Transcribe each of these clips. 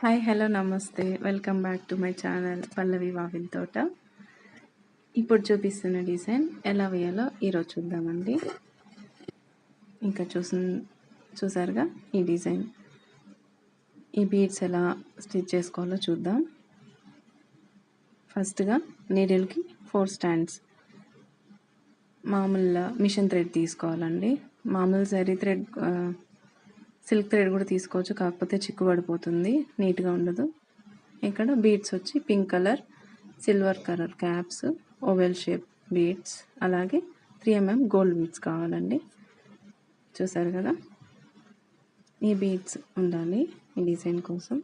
Hi hello నమస్తే welcome back to my channel Pallavi Vavil Thota. ఇప్పుడు చూపిస్తున్న డిజైన్ ఎలా వేయాలో ఈరోజు చూద్దామండి. ఇంకా చూసారుగా ఈ డిజైన్, ఈ బీడ్స్ ఎలా స్టిచ్ చేసుకోవాలో చూద్దాం. ఫస్ట్గా నీడిల్కి 4 స్టాండ్స్ మామూలు మిషన్ థ్రెడ్ తీసుకోవాలండి. మామూలు జరీ థ్రెడ్, సిల్క్ థ్రెడ్ కూడా తీసుకోవచ్చు, కాకపోతే చిక్కు పడిపోతుంది, నీట్గా ఉండదు. ఇక్కడ బీడ్స్ వచ్చి pink colour, silver colour caps, oval shape beads, అలాగే 3mm గోల్డ్ బీడ్స్ కావాలండి. చూసారు కదా, ఈ బీడ్స్ ఉండాలి ఈ డిజైన్ కోసం.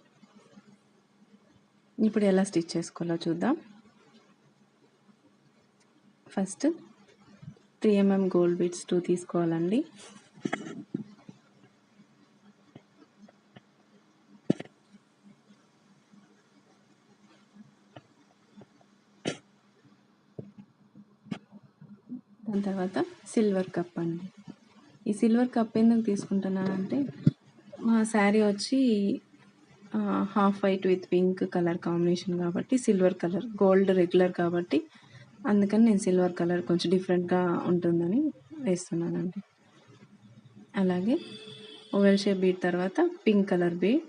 ఇప్పుడు ఎలా స్టిచ్ చేసుకోవాలో చూద్దాం. ఫస్ట్ 3mm గోల్డ్ బీడ్స్ 2 తీసుకోవాలండి. దాని తర్వాత సిల్వర్ కప్ అండి. ఈ సిల్వర్ కప్ ఎందుకు తీసుకుంటున్నానంటే, మా శారీ వచ్చి half white with pink colour combination కాబట్టి, సిల్వర్ కలర్, గోల్డ్ రెగ్యులర్ కాబట్టి అందుకని నేను సిల్వర్ కలర్ కొంచెం డిఫరెంట్గా ఉంటుందని వేస్తున్నానండి. అలాగే ఓవెల్ షేప్ బీడ్ తర్వాత pink colour bead,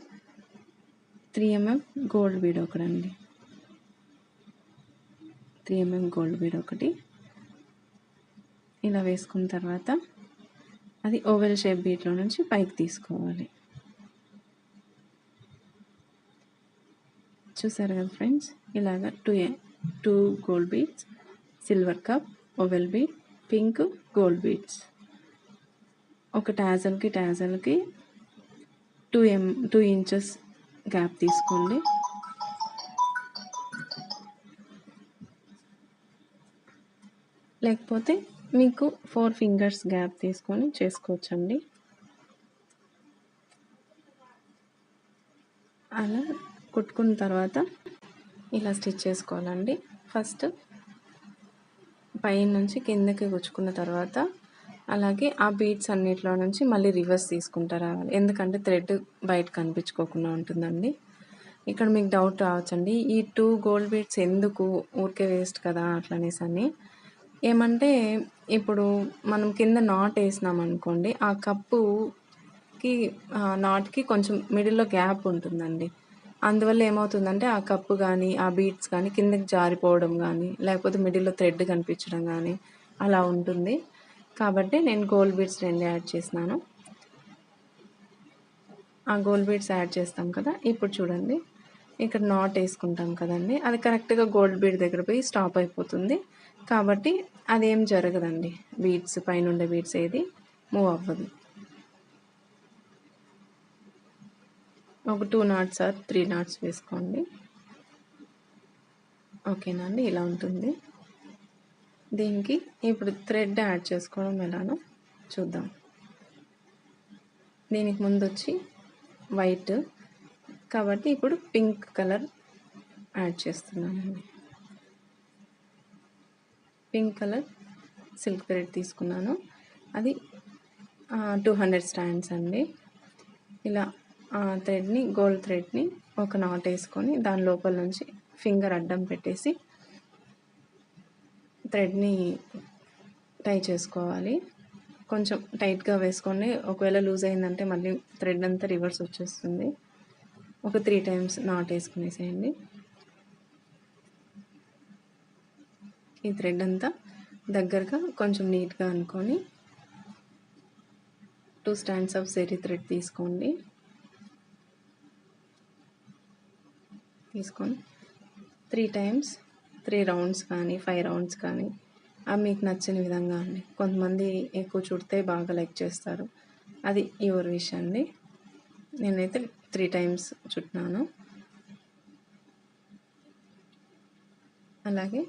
3mm gold bead ఒకటండి, 3mm గోల్డ్ బీడ్ ఒకటి. ఇలా వేసుకున్న తర్వాత అది ఓవెల్ షేప్ బీట్లో నుంచి పైకి తీసుకోవాలి. చూసారు కదా ఫ్రెండ్స్, ఇలాగ two gold beads, silver cup, oval bead, pink gold beads. ఒక టాజల్కి 2 ఇంచెస్ గ్యాప్ తీసుకోండి. లేకపోతే మీకు 4 ఫింగర్స్ గ్యాప్ తీసుకొని చేసుకోవచ్చండి. అలా కుట్టుకున్న తర్వాత ఇలా స్టిచ్ చేసుకోవాలండి. ఫస్ట్ పై నుంచి కిందకి గుచ్చుకున్న తర్వాత, అలాగే ఆ బీడ్స్ అన్నిట్లో నుంచి మళ్ళీ రివర్స్ తీసుకుంటూ రావాలి, ఎందుకంటే థ్రెడ్ బయట కనిపించుకోకుండా ఉంటుందండి. ఇక్కడ మీకు డౌట్ రావచ్చండి, ఈ 2 గోల్డ్ బీడ్స్ ఎందుకు, ఊరికే వేస్ట్ కదా అట్లనేసి అని. ఏమంటే, ఇప్పుడు మనం కింద నాట్ వేసినాం అనుకోండి, ఆ కప్పుకి నాట్కి కొంచెం మిడిల్లో గ్యాప్ ఉంటుందండి. అందువల్ల ఏమవుతుందంటే, ఆ కప్పు కానీ ఆ బీడ్స్ కానీ కిందకి జారిపోవడం కానీ, లేకపోతే మిడిల్లో థ్రెడ్ కనిపించడం కానీ అలా ఉంటుంది. కాబట్టి నేను గోల్డ్ బీడ్స్ 2 యాడ్ చేసినాను. ఆ గోల్డ్ బీడ్స్ యాడ్ చేస్తాం కదా, ఇప్పుడు చూడండి ఇక్కడ నాట్ వేసుకుంటాం కదండి, అది కరెక్ట్గా గోల్డ్ బీడ్ దగ్గర పోయి స్టాప్ అయిపోతుంది. కాబట్టి అదేం జరగదండి, బీడ్స్ పైన ఉండే బీడ్స్ ఏది మూవ్ అవ్వదు. ఒక 2 knots or 3 knots వేసుకోండి. ఓకేనా అండి, ఇలా ఉంటుంది. దీనికి ఇప్పుడు థ్రెడ్ యాడ్ చేసుకోవడం ఎలానో చూద్దాం. దీనికి ముందు వచ్చి వైట్ కాబట్టి ఇప్పుడు పింక్ కలర్ యాడ్ చేస్తున్నానండి. పింక్ కలర్ సిల్క్ థ్రెడ్ తీసుకున్నాను, అది 200 స్టాండ్స్ అండి. ఇలా థ్రెడ్ని, గోల్డ్ థ్రెడ్ని ఒక నాట్ వేసుకొని దాని లోపల నుంచి ఫింగర్ అడ్డం పెట్టేసి థ్రెడ్ని టై చేసుకోవాలి. కొంచెం టైట్గా వేసుకోండి, ఒకవేళ లూజ్ అయిందంటే మళ్ళీ థ్రెడ్ అంతా రివర్స్ వచ్చేస్తుంది. ఒక 3 times నాట్ వేసుకునేసేయండి. ఈ థ్రెడ్ అంతా దగ్గరగా కొంచెం నీట్గా అనుకొని 2 strands ఆఫ్ జరీ థ్రెడ్ తీసుకొని 3 times 3 rounds కానీ 5 rounds కానీ అవి మీకు నచ్చిన విధంగా అండి. కొంతమంది ఎక్కువ చుడితే బాగా లైక్ చేస్తారు, అది యువర్ విష్ అండి. నేనైతే 3 times చుట్టినాను. అలాగే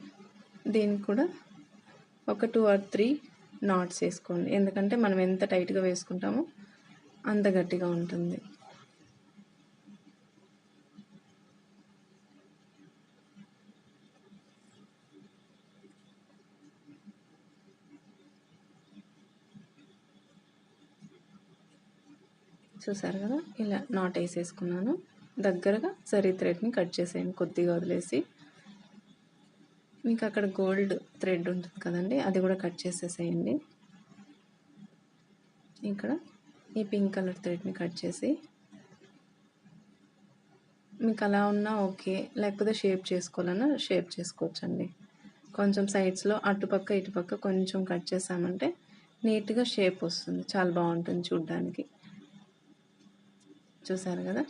దీనికి కూడా ఒక 2 or 3 knots వేసుకోండి, ఎందుకంటే మనం ఎంత టైట్గా వేసుకుంటామో అంత గట్టిగా ఉంటుంది. చూసారు కదా, ఇలా నాట్ వేసేసుకున్నాను. దగ్గరగా జరీ థ్రెడ్ని కట్ చేసేయండి, కొద్దిగా వదిలేసి. మీకు అక్కడ గోల్డ్ థ్రెడ్ ఉంటుంది కదండి, అది కూడా కట్ చేసేసేయండి. ఇక్కడ ఈ పింక్ కలర్ థ్రెడ్ని కట్ చేసి, మీకు అలా ఉన్నా ఓకే, లేకపోతే షేప్ చేసుకోవాలన్నా షేప్ చేసుకోవచ్చండి. కొంచెం సైడ్స్లో అటుపక్క ఇటుపక్క కొంచెం కట్ చేసామంటే నీట్గా షేప్ వస్తుంది, చాలా బాగుంటుంది చూడ్డానికి. చూసారు కదా.